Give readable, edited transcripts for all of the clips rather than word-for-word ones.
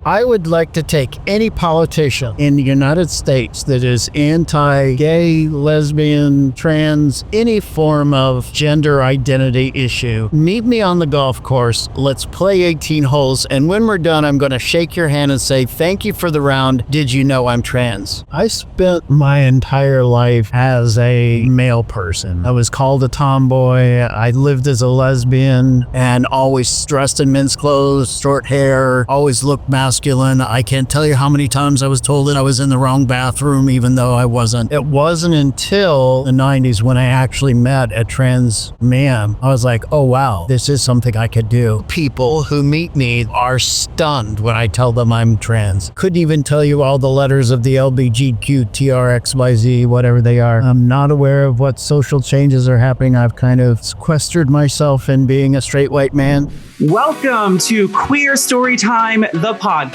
I would like to take any politician in the United States that is anti-gay, lesbian, trans, any form of gender identity issue. Meet me on the golf course. Let's play 18 holes. And when we're done, I'm going to shake your hand and say, thank you for the round. Did you know I'm trans? I spent my entire life as a male person. I was called a tomboy. I lived as a lesbian and always dressed in men's clothes, short hair, always looked masculine. I can't tell you how many times I was told that I was in the wrong bathroom, even though I wasn't. It wasn't until the 90s when I actually met a trans man. I was like, oh wow, this is something I could do. People who meet me are stunned when I tell them I'm trans. Couldn't even tell you all the letters of the LBGQ, TRXYZ, whatever they are. I'm not aware of what social changes are happening. I've kind of sequestered myself in being a straight white man. Welcome to Queer Storytime, the podcast.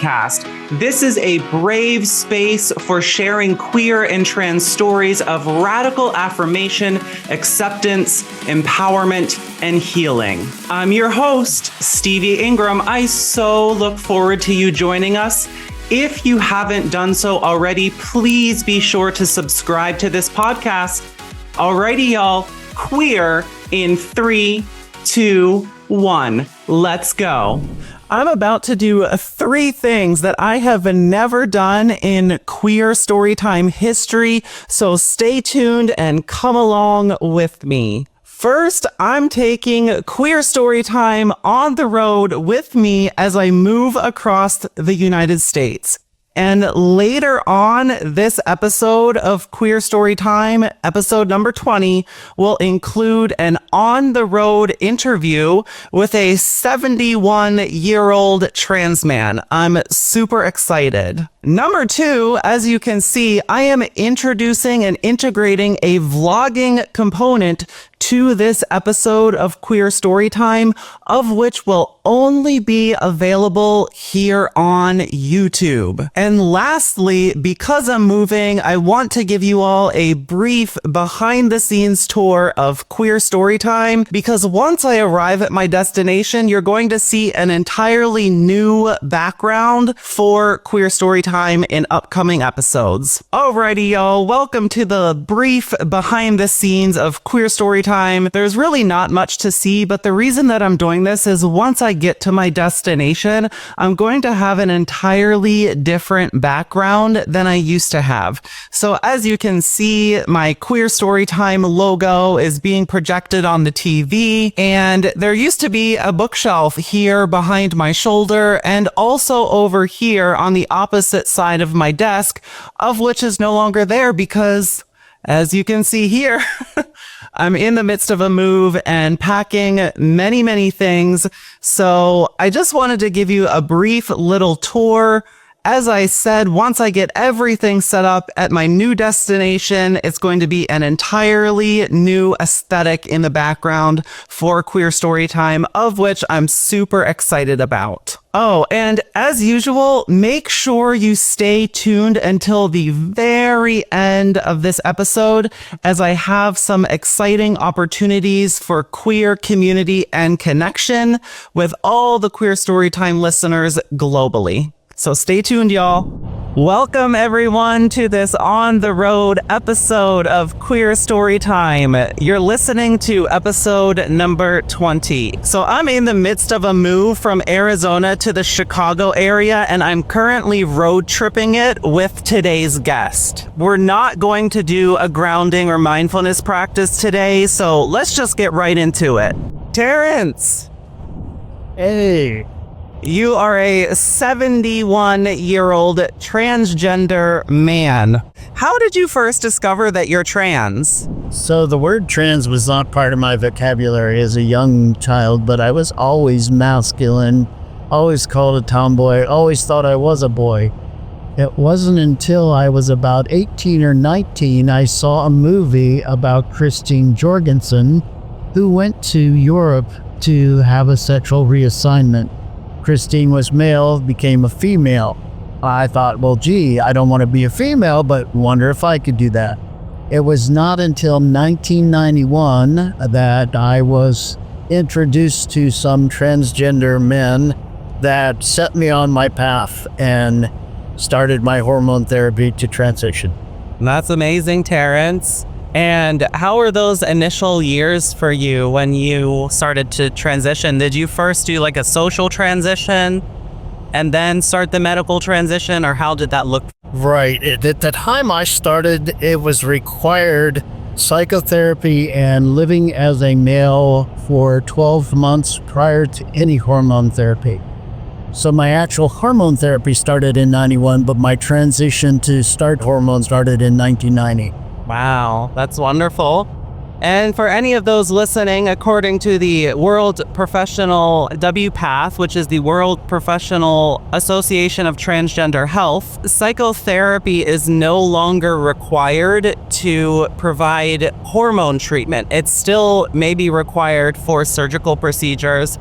This is a brave space for sharing queer and trans stories of radical affirmation, acceptance, empowerment, and healing. I'm your host, Stevie Ingram. I so look forward to you joining us. If you haven't done so already, please be sure to subscribe to this podcast. Alrighty, y'all, queer in 3, 2, 1. Let's go. I'm about to do 3 things that I have never done in queer storytime history, so stay tuned and come along with me. First, I'm taking Queer Storytime on the road with me as I move across the United States. And later on, this episode of Queer Storytime, episode number 20, will include an on-the-road interview with a 71-year-old trans man. I'm super excited. Number 2, as you can see, I am introducing and integrating a vlogging component to this episode of Queer Storytime, of which will only be available here on YouTube. And lastly, because I'm moving, I want to give you all a brief behind-the-scenes tour of Queer Storytime, because once I arrive at my destination, you're going to see an entirely new background for Queer Storytime in upcoming episodes. Alrighty, y'all, welcome to the brief behind-the-scenes of Queer Storytime. There's really not much to see, but the reason that I'm doing this is once I get to my destination, I'm going to have an entirely different background than I used to have. So as you can see, my Queer Storytime logo is being projected on the TV, and there used to be a bookshelf here behind my shoulder and also over here on the opposite side of my desk, of which is no longer there because, as you can see here, I'm in the midst of a move and packing many things. So I just wanted to give you a brief little tour. As I said, once I get everything set up at my new destination, it's going to be an entirely new aesthetic in the background for Queer Storytime, of which I'm super excited about. Oh, and as usual, make sure you stay tuned until the very end of this episode, as I have some exciting opportunities for queer community and connection with all the Queer Storytime listeners globally. So stay tuned, y'all. Welcome, everyone, to this on-the-road episode of Queer Storytime. You're listening to episode number 20. So I'm in the midst of a move from Arizona to the Chicago area, and I'm currently road tripping it with today's guest. We're not going to do a grounding or mindfulness practice today, so let's just get right into it. Terence! Hey! You are a 71-year-old transgender man. How did you first discover that you're trans? So the word trans was not part of my vocabulary as a young child, but I was always masculine, always called a tomboy, always thought I was a boy. It wasn't until I was about 18 or 19 I saw a movie about Christine Jorgensen, who went to Europe to have a sexual reassignment. Christine was male, became a female. I thought, well, gee, I don't want to be a female, but wonder if I could do that. It was not until 1991 that I was introduced to some transgender men that set me on my path and started my hormone therapy to transition. That's amazing, Terence. And how were those initial years for you when you started to transition? Did you first do like a social transition and then start the medical transition, or how did that look? Right. At the time I started, it was required psychotherapy and living as a male for 12 months prior to any hormone therapy. So my actual hormone therapy started in 91, but my transition to start hormones started in 1990. Wow, that's wonderful. And for any of those listening, according to the World Professional WPATH, which is the World Professional Association of Transgender Health, psychotherapy is no longer required to provide hormone treatment. It still may be required for surgical procedures,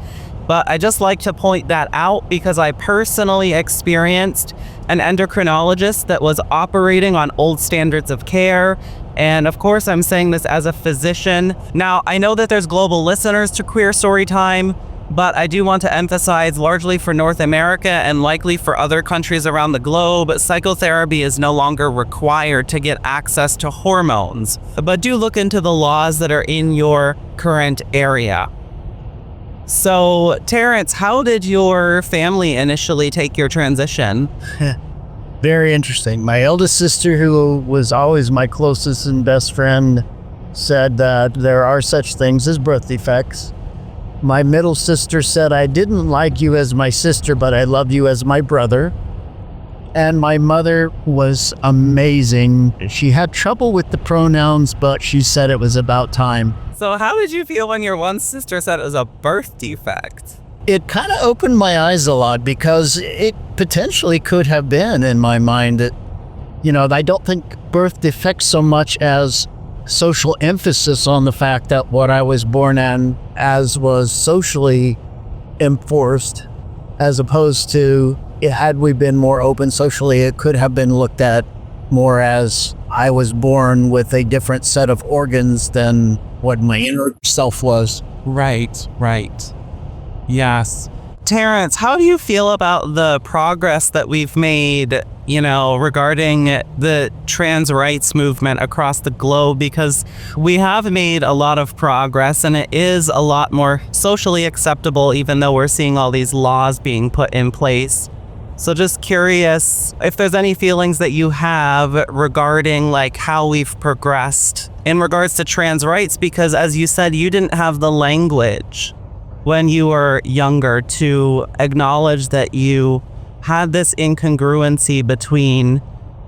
but I just like to point that out because I personally experienced an endocrinologist that was operating on old standards of care. And of course, I'm saying this as a physician. Now, I know that there's global listeners to Queer Storytime, but I do want to emphasize, largely for North America and likely for other countries around the globe, psychotherapy is no longer required to get access to hormones. But do look into the laws that are in your current area. So, Terence, how did your family initially take your transition? Very interesting. My eldest sister, who was always my closest and best friend, said that there are such things as birth defects. My middle sister said, I didn't like you as my sister, but I love you as my brother. And my mother was amazing. She had trouble with the pronouns, but she said it was about time. So how did you feel when your one sister said it was a birth defect? It kind of opened my eyes a lot because it potentially could have been in my mind. I don't think birth defects so much as social emphasis on the fact that what I was born in as was socially enforced, as opposed to, had we been more open socially, it could have been looked at more as I was born with a different set of organs than what my inner self was. Right. Yes. Terence, how do you feel about the progress that we've made, regarding the trans rights movement across the globe? Because we have made a lot of progress and it is a lot more socially acceptable, even though we're seeing all these laws being put in place. So just curious if there's any feelings that you have regarding how we've progressed in regards to trans rights, because as you said, you didn't have the language when you were younger to acknowledge that you had this incongruency between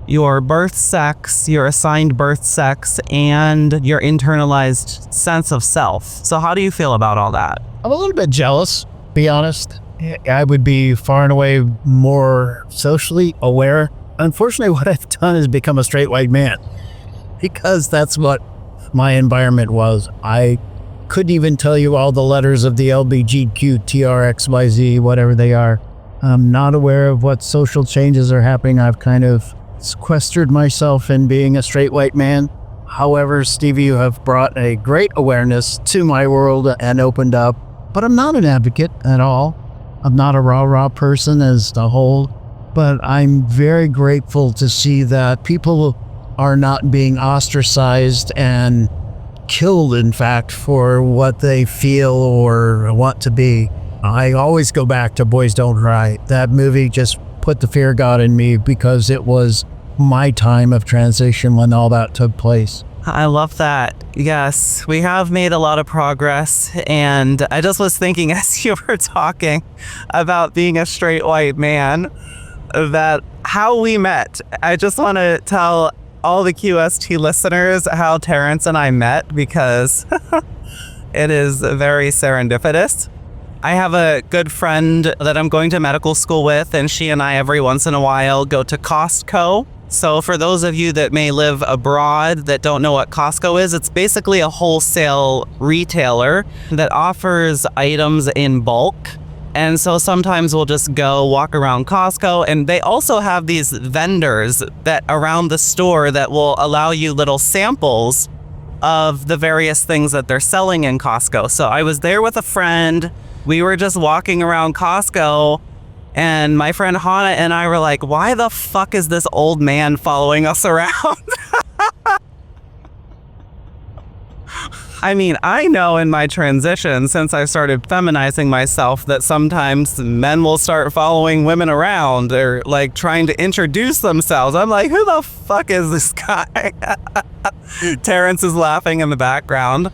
your birth sex, your assigned birth sex, and your internalized sense of self. So how do you feel about all that? I'm a little bit jealous, be honest. I would be far and away more socially aware. Unfortunately, what I've done is become a straight white man because that's what my environment was. I couldn't even tell you all the letters of the LBGQTRXYZ, whatever they are. I'm not aware of what social changes are happening. I've kind of sequestered myself in being a straight white man. However, Stevie, you have brought a great awareness to my world and opened up. But I'm not an advocate at all. I'm not a rah-rah person as a whole. But I'm very grateful to see that people are not being ostracized and killed, in fact, for what they feel or want to be. I always go back to Boys Don't Cry. That movie just put the fear of God in me because it was my time of transition when all that took place. I love that. Yes, we have made a lot of progress. And I just was thinking as you were talking about being a straight white man, that how we met. I just want to tell all the QST listeners how Terence and I met because it is very serendipitous. I have a good friend that I'm going to medical school with, and she and I every once in a while go to Costco. So for those of you that may live abroad that don't know what Costco is, it's basically a wholesale retailer that offers items in bulk. And so sometimes we'll just go walk around Costco, and they also have these vendors that around the store that will allow you little samples of the various things that they're selling in Costco. So I was there with a friend. We were just walking around Costco, And my friend Hannah and I were like, why the fuck is this old man following us around? I mean, I know in my transition, since I started feminizing myself, that sometimes men will start following women around or like trying to introduce themselves. I'm like, who the fuck is this guy? Terence is laughing in the background.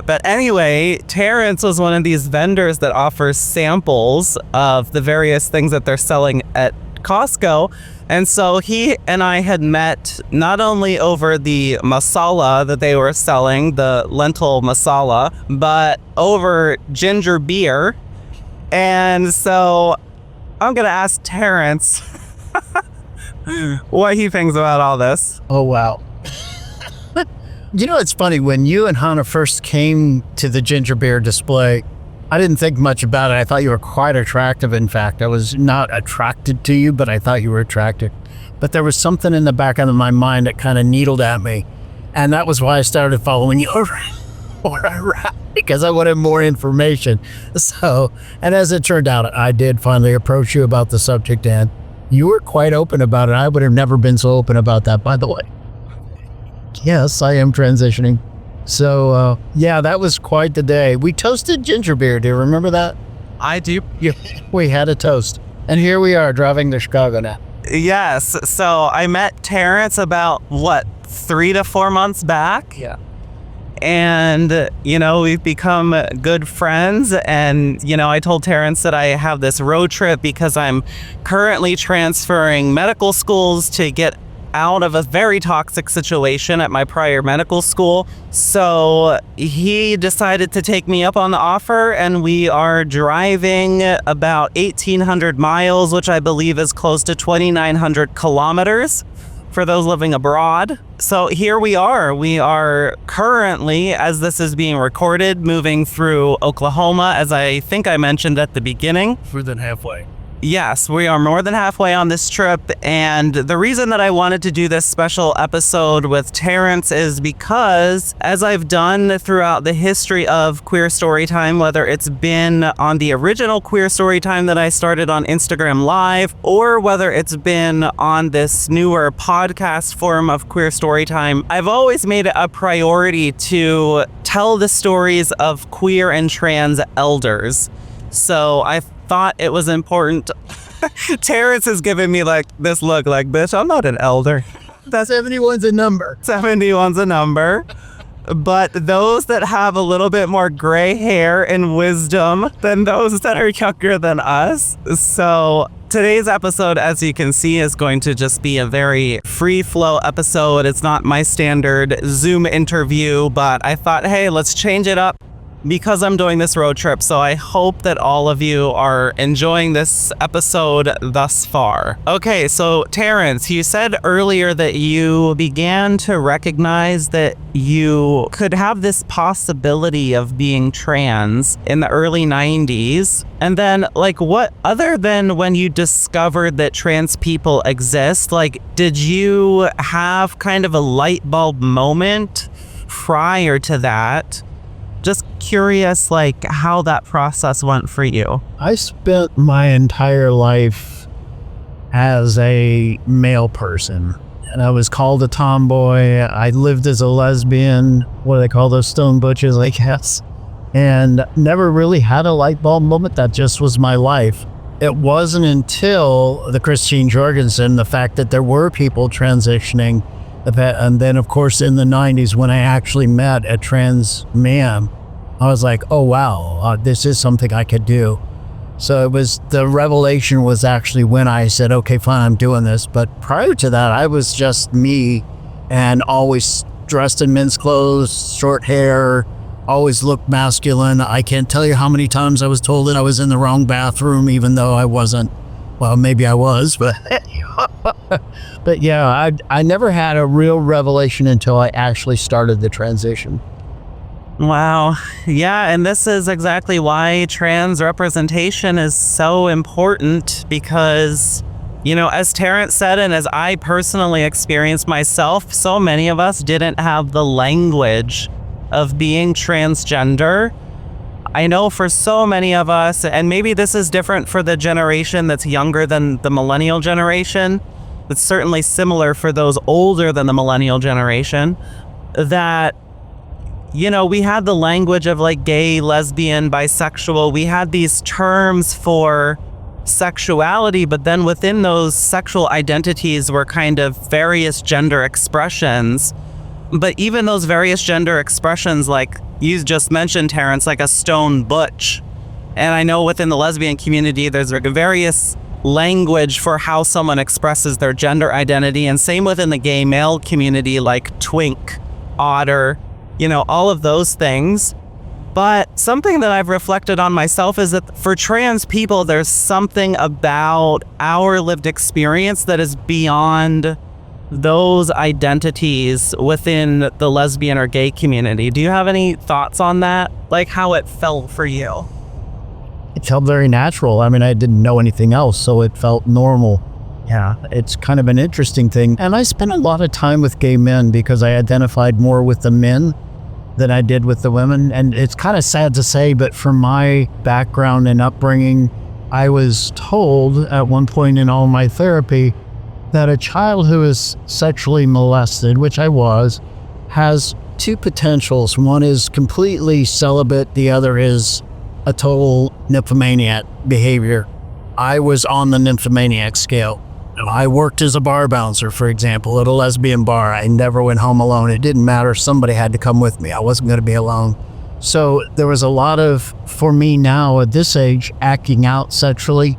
But anyway, Terence was one of these vendors that offers samples of the various things that they're selling at Costco. And so he and I had met not only over the masala that they were selling, the lentil masala, but over ginger beer. And so I'm going to ask Terence what he thinks about all this. Oh, wow. You know, it's funny. When you and Hannah first came to the ginger beer display, I didn't think much about it. I thought you were quite attractive. In fact, I was not attracted to you, but I thought you were attractive. But there was something in the back of my mind that kind of needled at me. And that was why I started following you around, because I wanted more information. So, and as it turned out, I did finally approach you about the subject, and you were quite open about it. I would have never been so open about that, by the way. Yes, I am transitioning. So, yeah, that was quite the day. We toasted ginger beer. Do you remember that? I do. Yeah, we had a toast. And here we are driving to Chicago now. Yes. So I met Terence about, 3 to 4 months back? Yeah. And, we've become good friends. And, I told Terence that I have this road trip because I'm currently transferring medical schools to get out of a very toxic situation at my prior medical school. So he decided to take me up on the offer, and we are driving about 1,800 miles, which I believe is close to 2,900 kilometers for those living abroad. So here we are. We are currently, as this is being recorded, moving through Oklahoma, as I think I mentioned at the beginning. More than halfway. Yes, we are more than halfway on this trip, and the reason that I wanted to do this special episode with Terence is because, as I've done throughout the history of Queer Storytime, whether it's been on the original Queer Storytime that I started on Instagram Live, or whether it's been on this newer podcast form of Queer Storytime, I've always made it a priority to tell the stories of queer and trans elders. So I thought it was important. Terence has given me this look like, bitch, I'm not an elder. That 71's a number. 71's a number. But those that have a little bit more gray hair and wisdom than those that are younger than us. So today's episode, as you can see, is going to just be a very free flow episode. It's not my standard Zoom interview, but I thought, hey, let's change it up because I'm doing this road trip. So I hope that all of you are enjoying this episode thus far. Okay, so Terence, you said earlier that you began to recognize that you could have this possibility of being trans in the early 90s. And then, what other than when you discovered that trans people exist, did you have kind of a light bulb moment prior to that? Just curious, how that process went for you. I spent my entire life as a male person, and I was called a tomboy. I lived as a lesbian. What do they call those stone butches, I guess? And never really had a light bulb moment. That just was my life. It wasn't until the Christine Jorgensen, the fact that there were people transitioning, and then, of course, in the 90s, when I actually met a trans man, I was like, oh, wow, this is something I could do. So it was, the revelation was actually when I said, okay, fine, I'm doing this. But prior to that, I was just me and always dressed in men's clothes, short hair, always looked masculine. I can't tell you how many times I was told that I was in the wrong bathroom, even though I wasn't. Well, maybe I was, but but yeah, I never had a real revelation until I actually started the transition. Wow. Yeah, and this is exactly why trans representation is so important because, as Terence said, and as I personally experienced myself, so many of us didn't have the language of being transgender. I know for so many of us, and maybe this is different for the generation that's younger than the millennial generation, it's certainly similar for those older than the millennial generation, that, you know, we had the language of like gay, lesbian, bisexual. We had these terms for sexuality, but then within those sexual identities were kind of various gender expressions. But even those various gender expressions, like you just mentioned, Terence, like a stone butch. And I know within the lesbian community, there's various language for how someone expresses their gender identity. And same within the gay male community, like twink, otter, you know, all of those things. But something that I've reflected on myself is that for trans people, there's something about our lived experience that is beyond those identities within the lesbian or gay community. Do you have any thoughts on that? Like how it felt for you? It felt very natural. I mean, I didn't know anything else, so it felt normal. Yeah, it's kind of an interesting thing. And I spent a lot of time with gay men because I identified more with the men than I did with the women. And it's kind of sad to say, but from my background and upbringing, I was told at one point in all my therapy that a child who is sexually molested, which I was, has two potentials. One is completely celibate, the other is a total nymphomaniac behavior. I was on the nymphomaniac scale. I worked as a bar bouncer, for example, at a lesbian bar. I never went home alone. It didn't matter. Somebody had to come with me. I wasn't going to be alone. So there was a lot of, for me now at this age, acting out sexually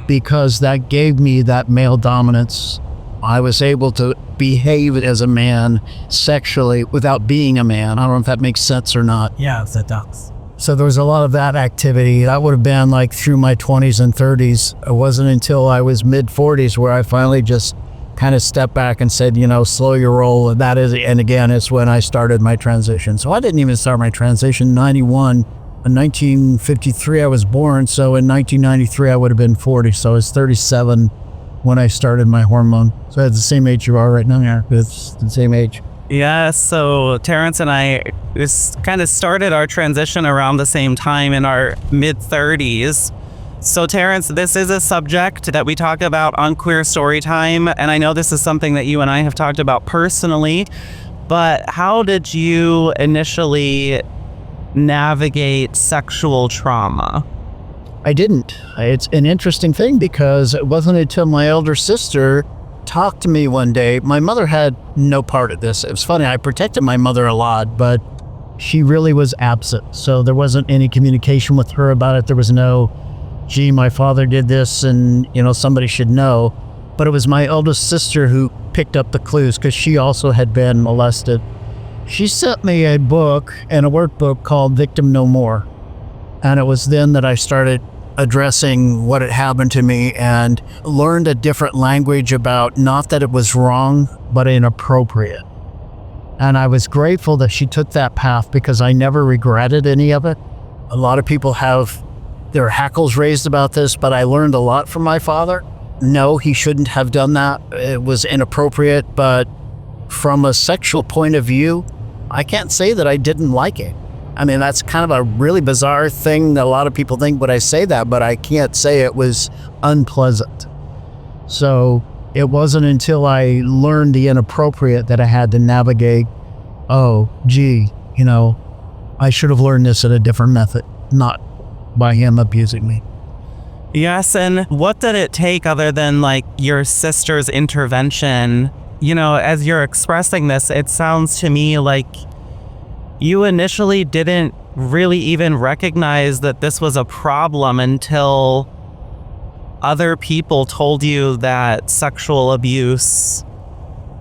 because that gave me that male dominance. I was able to behave as a man sexually without being a man. I don't know if that makes sense or not. Yeah, that does. So there was a lot of that activity. That would have been like through my 20s and 30s. It wasn't until I was mid-40s where I finally just kind of stepped back and said, you know, slow your roll. And again, it's when I started my transition. So I didn't even start my transition in 91. In 1953, I was born. So in 1993, I would have been 40. So I was 37 when I started my hormone. So that's the same age you are right now. Yeah, it's the same age. Yeah, so Terence and I kind of started our transition around the same time in our mid-30s. So Terence, this is a subject that we talk about on Queer Storytime, and I know this is something that you and I have talked about personally, but how did you initially navigate sexual trauma? I didn't. It's an interesting thing because it wasn't until my elder sister talked to me one day. My mother had no part of this. It was funny. I protected my mother a lot, but she really was absent. So there wasn't any communication with her about it. There was no, gee, my father did this and, you know, somebody should know. But it was my eldest sister who picked up the clues because she also had been molested. She sent me a book and a workbook called Victim No More. And it was then that I started addressing what had happened to me and learned a different language about not that it was wrong, but inappropriate. And I was grateful that she took that path because I never regretted any of it. A lot of people have their hackles raised about this, but I learned a lot from my father. No, he shouldn't have done that. It was inappropriate, but from a sexual point of view, I can't say that I didn't like it. I mean, that's kind of a really bizarre thing that a lot of people think when I say that, but I can't say it was unpleasant. So it wasn't until I learned the inappropriate that I had to navigate, oh, gee, you know, I should have learned this in a different method, not by him abusing me. Yes, and what did it take other than like your sister's intervention? You know, as you're expressing this, it sounds to me like you initially didn't really even recognize that this was a problem until other people told you that sexual abuse,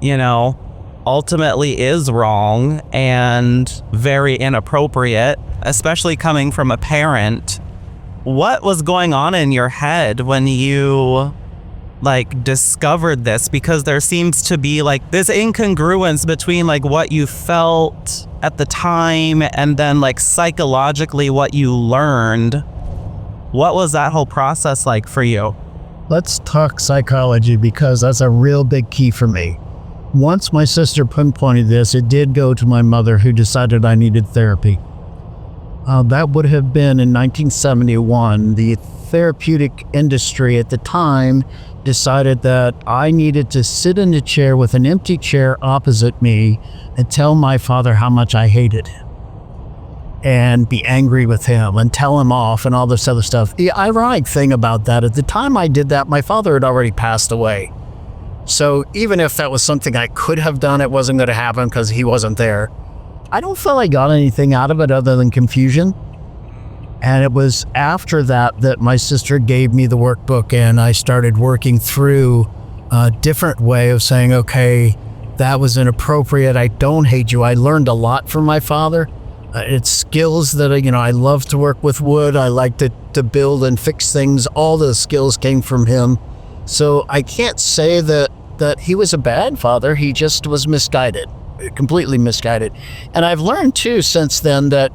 you know, ultimately is wrong and very inappropriate, especially coming from a parent. What was going on in your head when you like discovered this? Because there seems to be like this incongruence between like what you felt at the time and then like psychologically what you learned. What was that whole process like for you? Let's talk psychology because that's a real big key for me. Once my sister pinpointed this, it did go to my mother who decided I needed therapy. That would have been in 1971. The therapeutic industry at the time decided that I needed to sit in a chair with an empty chair opposite me and tell my father how much I hated him and be angry with him and tell him off and all this other stuff. The ironic thing about that, at the time I did that, my father had already passed away. So even if that was something I could have done, it wasn't going to happen because he wasn't there. I don't feel I got anything out of it other than confusion. And it was after that that my sister gave me the workbook and I started working through a different way of saying, okay, that was inappropriate. I don't hate you. I learned a lot from my father. It's skills that, I love to work with wood. I like to build and fix things. All those skills came from him. So I can't say that he was a bad father. He just was misguided, completely misguided. And I've learned too since then that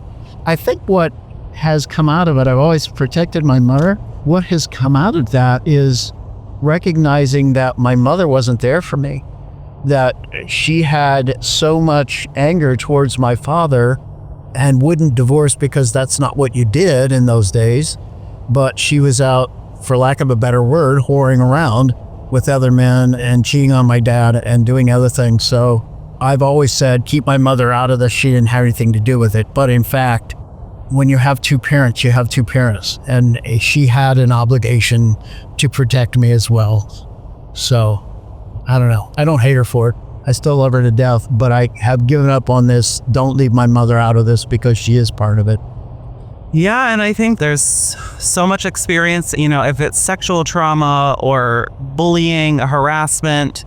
I think what has come out of it, I've always protected my mother. What has come out of that is recognizing that my mother wasn't there for me, that she had so much anger towards my father and wouldn't divorce because that's not what you did in those days. But she was out, for lack of a better word, whoring around with other men and cheating on my dad and doing other things. So I've always said, keep my mother out of this. She didn't have anything to do with it. But in fact, when you have two parents, you have two parents. And she had an obligation to protect me as well. So I don't know. I don't hate her for it. I still love her to death, but I have given up on this. Don't leave my mother out of this because she is part of it. Yeah, and I think there's so much experience, if it's sexual trauma or bullying, harassment.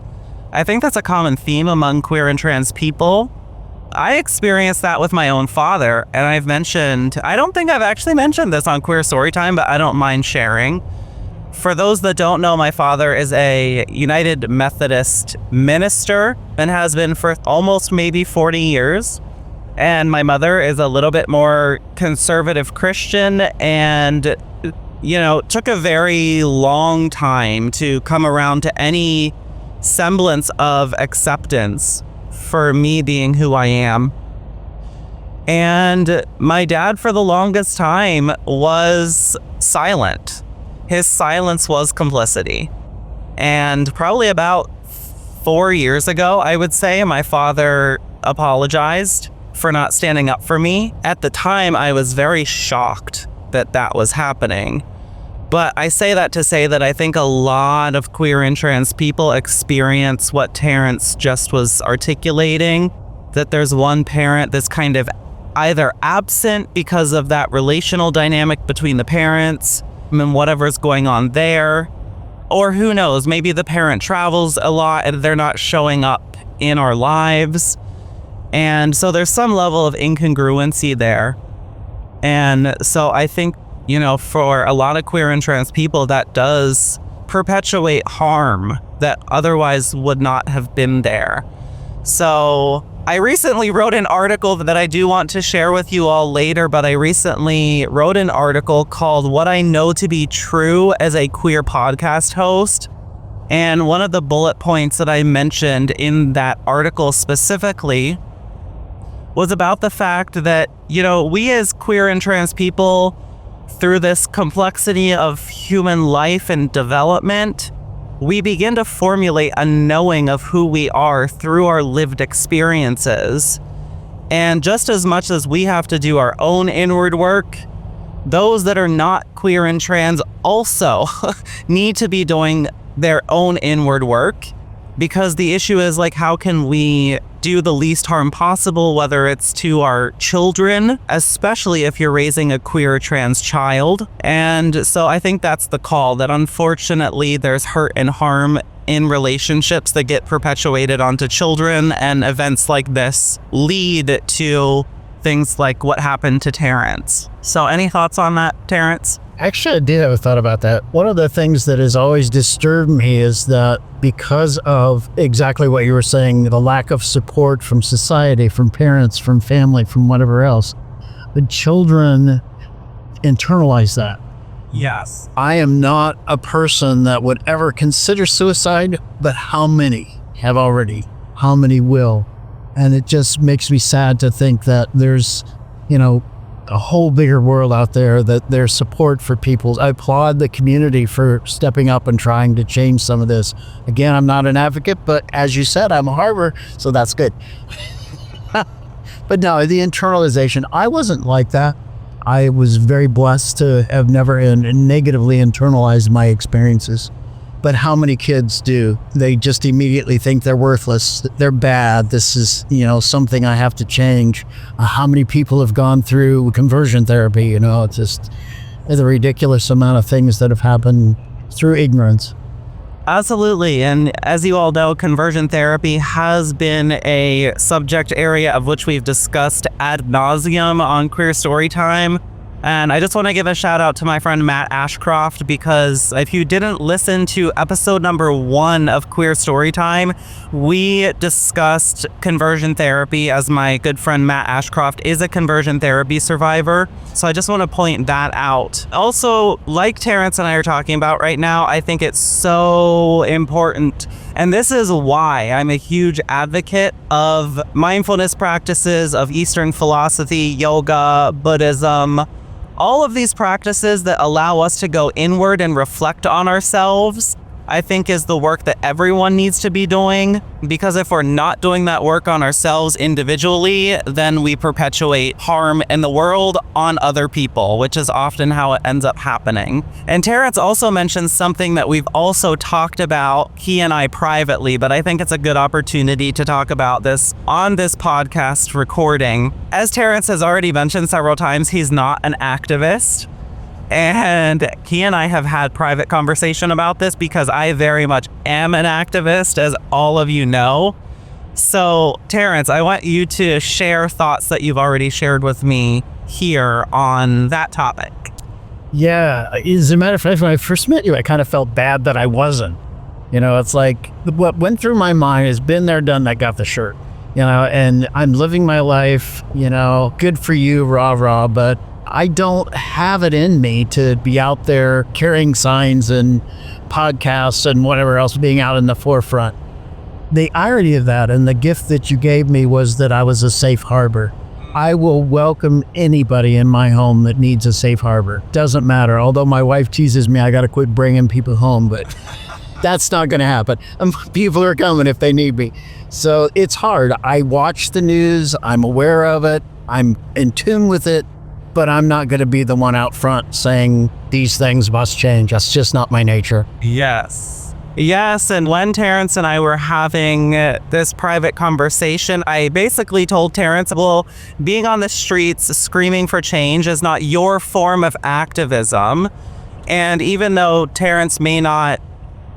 I think that's a common theme among queer and trans people. I experienced that with my own father, and I don't think I've actually mentioned this on Queer Storytime, but I don't mind sharing. For those that don't know, my father is a United Methodist minister and has been for almost maybe 40 years. And my mother is a little bit more conservative Christian and, took a very long time to come around to any semblance of acceptance for me being who I am. And my dad, for the longest time, was silent. His silence was complicity. And probably about 4 years ago, I would say, my father apologized for not standing up for me. At the time, I was very shocked that that was happening. But I say that to say that I think a lot of queer and trans people experience what Terence just was articulating, that there's one parent that's kind of either absent because of that relational dynamic between the parents and whatever's going on there, or who knows, maybe the parent travels a lot and they're not showing up in our lives. And so there's some level of incongruency there. And so I think, for a lot of queer and trans people, that does perpetuate harm that otherwise would not have been there. So I recently wrote an article that I do want to share with you all later, but I recently wrote an article called What I Know to Be True as a Queer Podcast Host. And one of the bullet points that I mentioned in that article specifically was about the fact that, we as queer and trans people, through this complexity of human life and development, we begin to formulate a knowing of who we are through our lived experiences. And just as much as we have to do our own inward work, those that are not queer and trans also need to be doing their own inward work, because the issue is how can we do the least harm possible, whether it's to our children, especially if you're raising a queer or trans child. And so I think that's the call, that unfortunately there's hurt and harm in relationships that get perpetuated onto children, and events like this lead to things like what happened to Terence. So any thoughts on that, Terence? Actually, I did have a thought about that. One of the things that has always disturbed me is that because of exactly what you were saying, the lack of support from society, from parents, from family, from whatever else, the children internalize that. Yes. I am not a person that would ever consider suicide, but how many have already? How many will? And it just makes me sad to think that there's, a whole bigger world out there, that there's support for people. I applaud the community for stepping up and trying to change some of this. Again, I'm not an advocate, but as you said, I'm a Harvard, so that's good. But no, the internalization, I wasn't like that. I was very blessed to have never negatively internalized my experiences. But how many kids do? They just immediately think they're worthless, they're bad, this is, something I have to change. How many people have gone through conversion therapy? It's just a ridiculous amount of things that have happened through ignorance. Absolutely. And as you all know, conversion therapy has been a subject area of which we've discussed ad nauseum on Queer Storytime. And I just want to give a shout out to my friend Matt Ashcroft, because if you didn't listen to episode number 1 of Queer Storytime, we discussed conversion therapy, as my good friend Matt Ashcroft is a conversion therapy survivor. So I just want to point that out. Also, like Terence and I are talking about right now, I think it's so important. And this is why I'm a huge advocate of mindfulness practices, of Eastern philosophy, yoga, Buddhism, all of these practices that allow us to go inward and reflect on ourselves, I think is the work that everyone needs to be doing. Because if we're not doing that work on ourselves individually, then we perpetuate harm in the world on other people, which is often how it ends up happening. And Terence also mentioned something that we've also talked about, he and I privately, but I think it's a good opportunity to talk about this on this podcast recording. As Terence has already mentioned several times, he's not an activist. And he and I have had private conversation about this, because I very much am an activist, as all of you know. So, Terence, I want you to share thoughts that you've already shared with me here on that topic. Yeah, as a matter of fact, when I first met you, I kind of felt bad that I wasn't. It's like what went through my mind is been there, done that, got the shirt. And I'm living my life, good for you, rah, rah, but I don't have it in me to be out there carrying signs and podcasts and whatever else, being out in the forefront. The irony of that, and the gift that you gave me, was that I was a safe harbor. I will welcome anybody in my home that needs a safe harbor. Doesn't matter. Although my wife teases me, I got to quit bringing people home, but that's not going to happen. People are coming if they need me. So it's hard. I watch the news. I'm aware of it. I'm in tune with it. But I'm not going to be the one out front saying these things must change. That's just not my nature. Yes. And when Terence and I were having this private conversation, I basically told Terence, well, being on the streets screaming for change is not your form of activism. And even though Terence may not,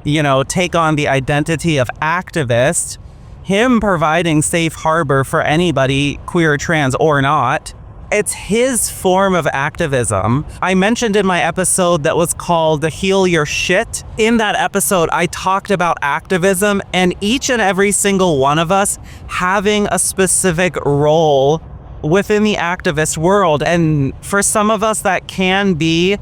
take on the identity of activist, him providing safe harbor for anybody, queer, trans, or not, it's his form of activism. I mentioned in my episode that was called the Heal Your Shit. In that episode, I talked about activism and each and every single one of us having a specific role within the activist world. And for some of us, that can be,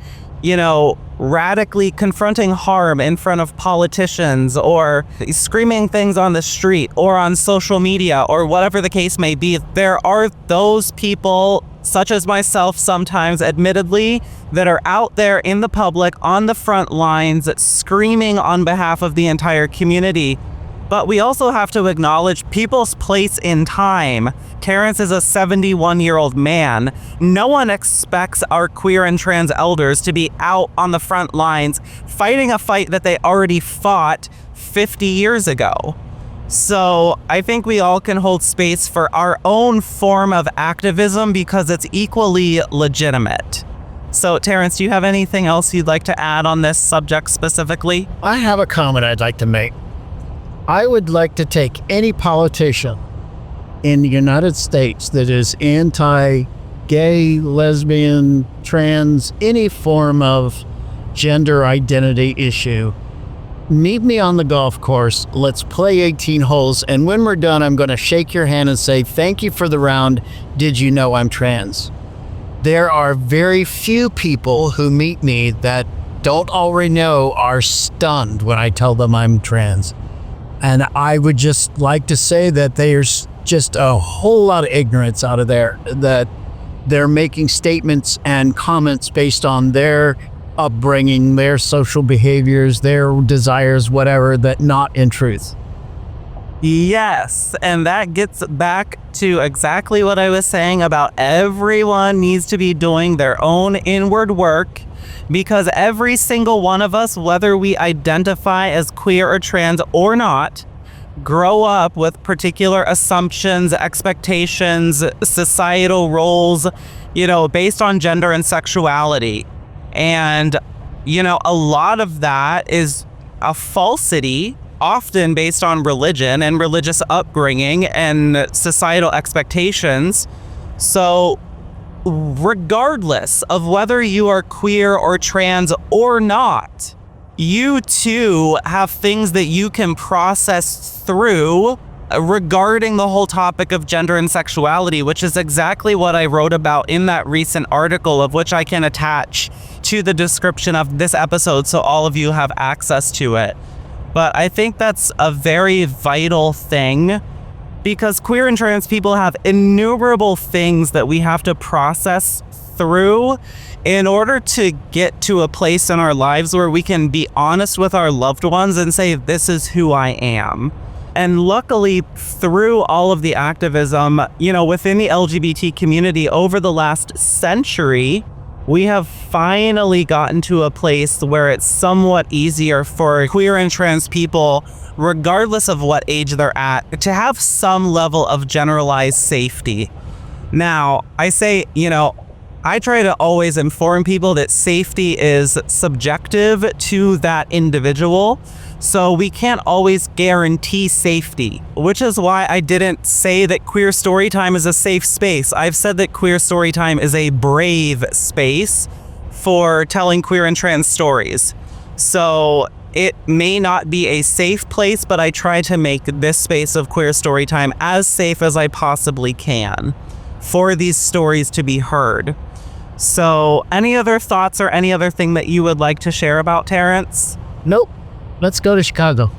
radically confronting harm in front of politicians, or screaming things on the street or on social media, or whatever the case may be. There are those people, such as myself sometimes, admittedly, that are out there in the public on the front lines screaming on behalf of the entire community. But we also have to acknowledge people's place in time. Terence is a 71-year-old man. No one expects our queer and trans elders to be out on the front lines fighting a fight that they already fought 50 years ago. So I think we all can hold space for our own form of activism because it's equally legitimate. So Terence, do you have anything else you'd like to add on this subject specifically? I have a comment I'd like to make. I would like to take any politician in the United States that is anti-gay, lesbian, trans, any form of gender identity issue. Meet me on the golf course. Let's play 18 holes. And when we're done, I'm going to shake your hand and say, thank you for the round. Did you know I'm trans? There are very few people who meet me that don't already know are stunned when I tell them I'm trans. And I would just like to say that there's just a whole lot of ignorance out of there, that they're making statements and comments based on their upbringing, their social behaviors, their desires, whatever, that not in truth. Yes, and that gets back to exactly what I was saying about everyone needs to be doing their own inward work, because every single one of us, whether we identify as queer or trans or not, grow up with particular assumptions, expectations, societal roles, based on gender and sexuality. And, a lot of that is a falsity, often based on religion and religious upbringing and societal expectations. So regardless of whether you are queer or trans or not, you too have things that you can process through regarding the whole topic of gender and sexuality, which is exactly what I wrote about in that recent article, of which I can attach to the description of this episode so all of you have access to it. But I think that's a very vital thing, because queer and trans people have innumerable things that we have to process through in order to get to a place in our lives where we can be honest with our loved ones and say, this is who I am. And luckily, through all of the activism, within the LGBT community over the last century, we have finally gotten to a place where it's somewhat easier for queer and trans people, regardless of what age they're at, to have some level of generalized safety. Now, I say, I try to always inform people that safety is subjective to that individual. So we can't always guarantee safety, which is why I didn't say that Queer Storytime is a safe space. I've said that Queer Storytime is a brave space for telling queer and trans stories. So it may not be a safe place, but I try to make this space of Queer Storytime as safe as I possibly can for these stories to be heard. So any other thoughts or any other thing that you would like to share about Terence? Nope. Let's go to Chicago.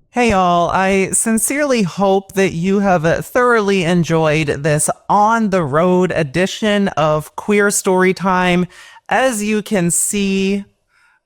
Hey y'all, I sincerely hope that you have thoroughly enjoyed this on the road edition of Queer Storytime. As you can see,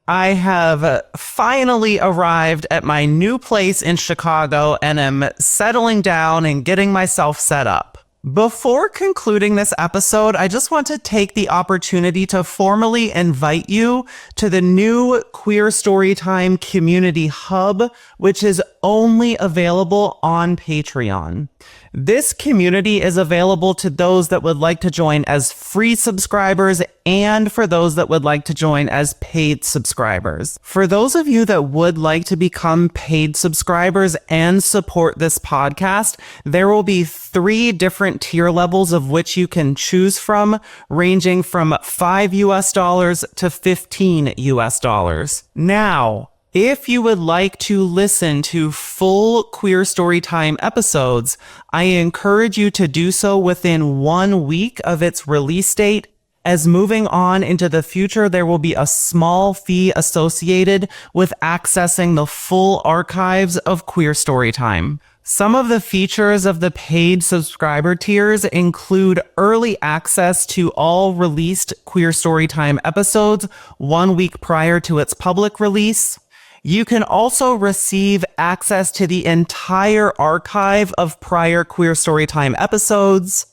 I have finally arrived at my new place in Chicago and am settling down and getting myself set up. Before concluding this episode, I just want to take the opportunity to formally invite you to the new Queer Storytime Community Hub, which is only available on Patreon. This community is available to those that would like to join as free subscribers and for those that would like to join as paid subscribers. For those of you that would like to become paid subscribers and support this podcast, there will be 3 different tier levels of which you can choose from, ranging from $5 to $15. Now, if you would like to listen to full Queer Storytime episodes, I encourage you to do so within 1 week of its release date, as moving on into the future, there will be a small fee associated with accessing the full archives of Queer Storytime. Some of the features of the paid subscriber tiers include early access to all released Queer Storytime episodes 1 week prior to its public release. You can also receive access to the entire archive of prior Queer Storytime episodes.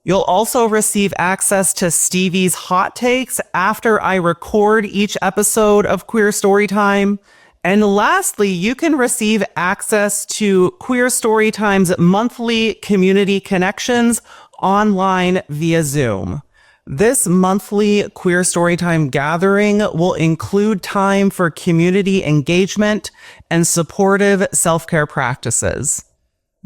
You'll also receive access to Stevie's hot takes after I record each episode of Queer Storytime. And lastly, you can receive access to Queer Storytime's monthly community connections online via Zoom. This monthly Queer Storytime gathering will include time for community engagement and supportive self-care practices.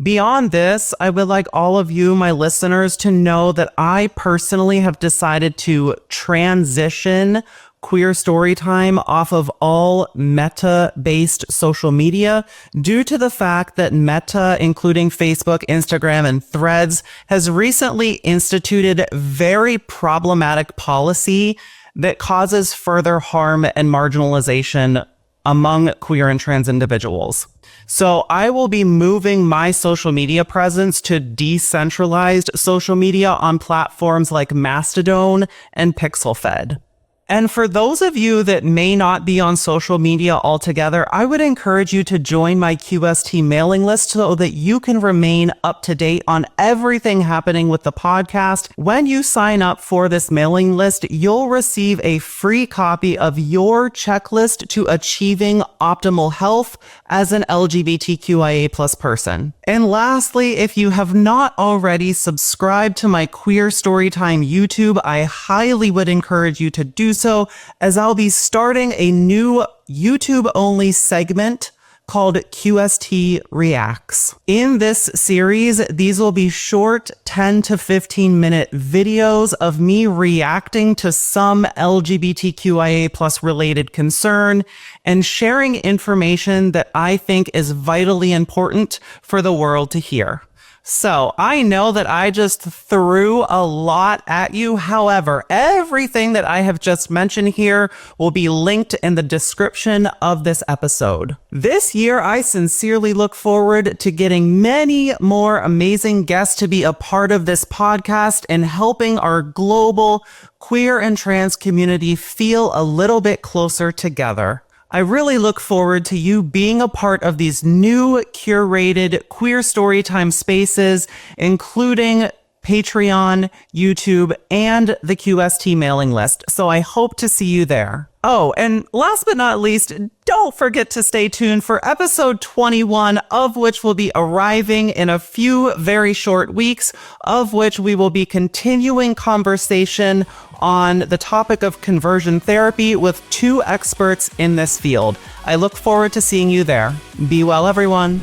Beyond this, I would like all of you, my listeners, to know that I personally have decided to transition Queer Storytime off of all Meta-based social media due to the fact that Meta, including Facebook, Instagram, and Threads, has recently instituted very problematic policy that causes further harm and marginalization among queer and trans individuals. So I will be moving my social media presence to decentralized social media on platforms like Mastodon and PixelFed. And for those of you that may not be on social media altogether, I would encourage you to join my QST mailing list so that you can remain up to date on everything happening with the podcast. When you sign up for this mailing list, you'll receive a free copy of your checklist to achieving optimal health as an LGBTQIA+ person. And lastly, if you have not already subscribed to my Queer Storytime YouTube, I highly would encourage you to do so, as I'll be starting a new YouTube-only segment called QST Reacts. In this series, these will be short 10 to 15 minute videos of me reacting to some LGBTQIA+ related concern and sharing information that I think is vitally important for the world to hear. So I know that I just threw a lot at you. However, everything that I have just mentioned here will be linked in the description of this episode. This year, I sincerely look forward to getting many more amazing guests to be a part of this podcast and helping our global queer and trans community feel a little bit closer together. I really look forward to you being a part of these new curated Queer Storytime spaces, including Patreon, YouTube, and the QST mailing list. So I hope to see you there. Oh, and last but not least, don't forget to stay tuned for episode 21, of which will be arriving in a few very short weeks, of which we will be continuing conversation on the topic of conversion therapy with two experts in this field. I look forward to seeing you there. Be well, everyone.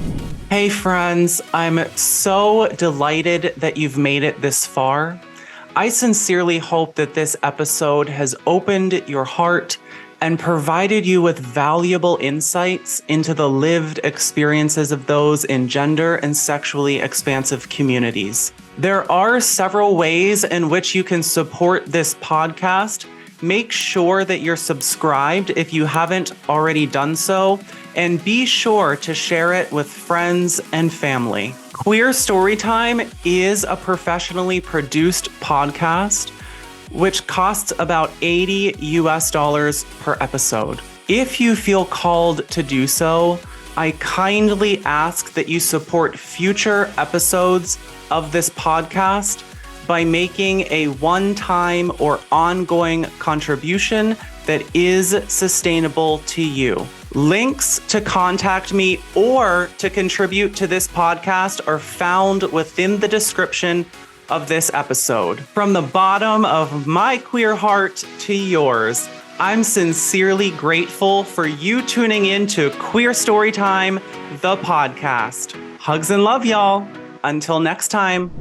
Hey, friends. I'm so delighted that you've made it this far. I sincerely hope that this episode has opened your heart and provided you with valuable insights into the lived experiences of those in gender and sexually expansive communities. There are several ways in which you can support this podcast. Make sure that you're subscribed if you haven't already done so, and be sure to share it with friends and family. Queer Storytime is a professionally produced podcast, which costs about $80 per episode. If you feel called to do so, I kindly ask that you support future episodes of this podcast by making a one-time or ongoing contribution that is sustainable to you. Links to contact me or to contribute to this podcast are found within the description of this episode. From the bottom of my queer heart to yours, I'm sincerely grateful for you tuning in to Queer Storytime, the podcast. Hugs and love, y'all. Until next time.